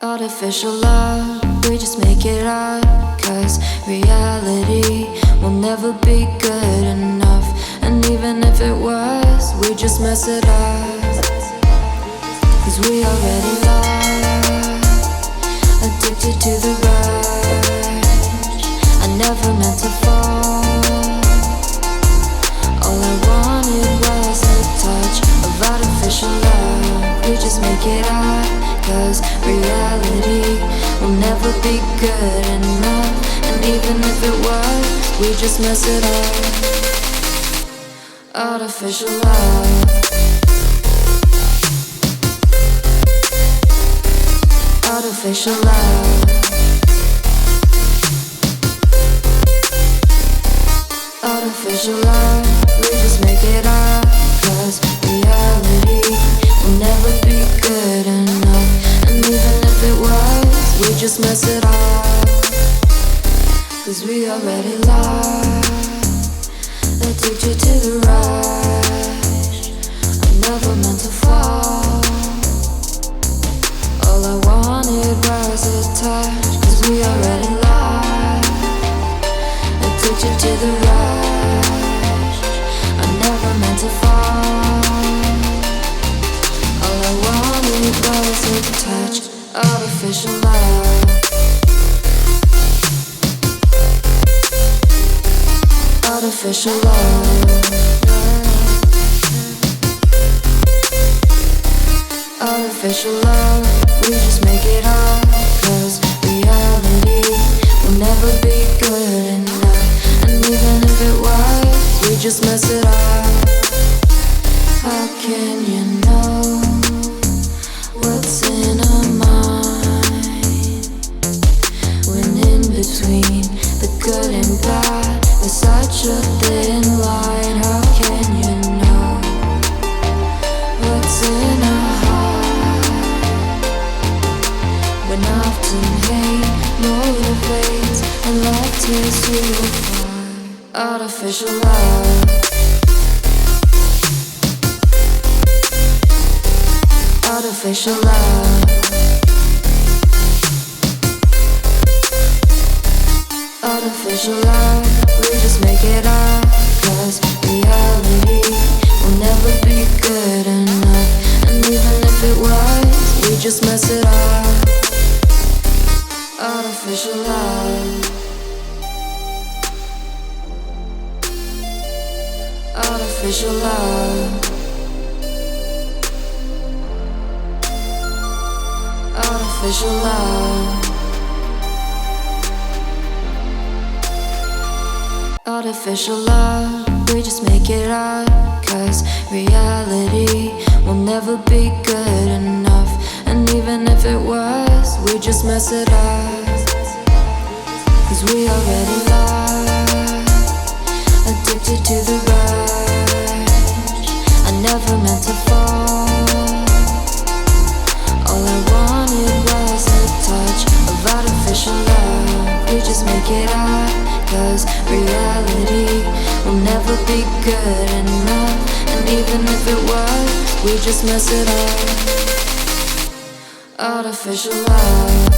Artificial love, we just make it up. Cause reality will never be good enough. And even if it was, we just mess it up. Cause we already lost, addicted to the rush. I never meant to fall. All I wanted was a touch of artificial love. We just make it up. Cause reality will never be good enough. And even if it was, we just mess it up. Artificial love. Artificial love. Artificial love. We just make it up. Cause reality will never be good enough. And even if it was, we just mess it up. Cause we already lost, addicted to the rush. I never meant to fall. All I wanted was a touch. Cause we already lost, addicted to the rush. I never meant to fall. All I wanted was a touch. Artificial love. Artificial love. Artificial love. We just make it up. Cause reality will never be good enough. And even if it was, we just mess it up. How can you know what's in our mind when in between the good and bad there's such a thin line? How can you know what's in our heart when often hate motivates and love tears you apart? Artificial love. Artificial love. Artificial love. We just make it up. Cause reality will never be good enough. And even if it was, we just mess it up. Artificial love. Artificial love. Artificial love. Artificial love. We just make it up. Cause reality will never be good enough. And even if it was, we just mess it up. Cause we already lost, addicted to the rush. I never meant to fall. All I wanted was a touch of artificial love. We just make it up. Cause reality will never be good enough. And even if it was, we just mess it up. Artificial love.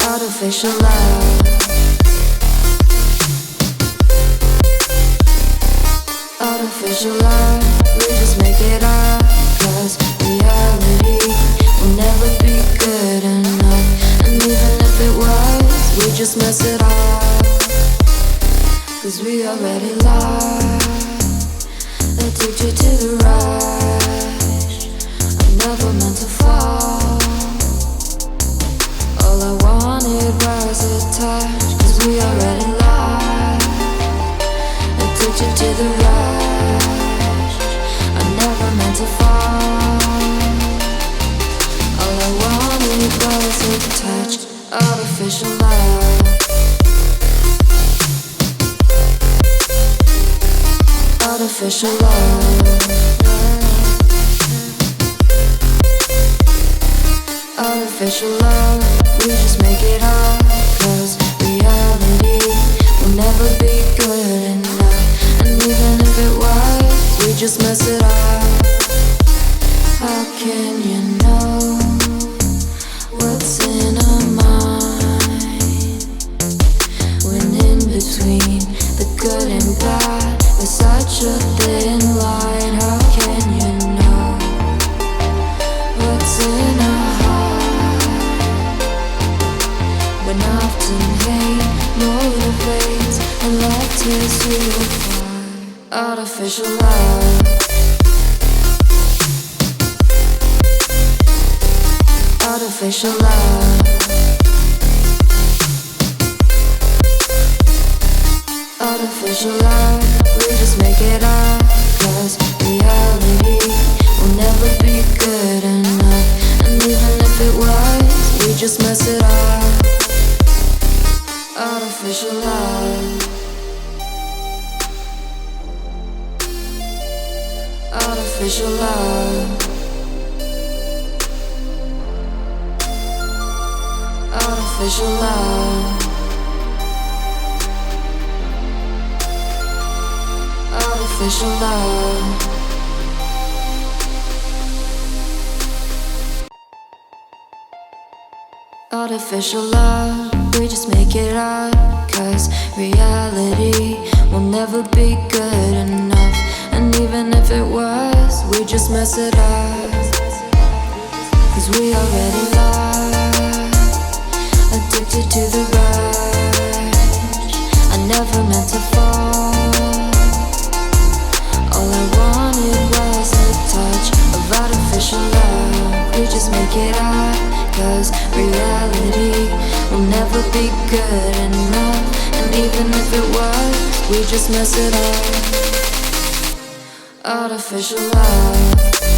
Artificial love. Artificial love. We just make it up. Cause reality will never be good enough. And even if it was, we just mess it up. Cause we already lost, addicted to the rush. I never meant to fall. All I wanted was a touch. Cause we already lost, addicted to the rush. I never meant to fall. All I wanted was a touch. Artificial love. Artificial love. Artificial love. We just make it up. Cause reality will never be good enough. And even if it was, we just mess it up. How can you know what's in our mind? When in between the good and bad, there's such a thin line. How can you know what's in our heart? When often hate motivates and love tears you apart. Artificial love. Artificial love. Artificial love. We just make it up, 'cause reality will never be good enough. And even if it was, we just mess it up. Artificial love. Artificial love. Artificial love. Artificial love. Artificial love. We just make it up, 'cause reality will never be good enough. And even if it was, we just mess it up. 'Cause we already lost, addicted to the rush. I never meant to fall. All I wanted was a touch of artificial love. We just make it up, 'cause reality will never be good enough. And even if it was, we just mess it up. Artificial love.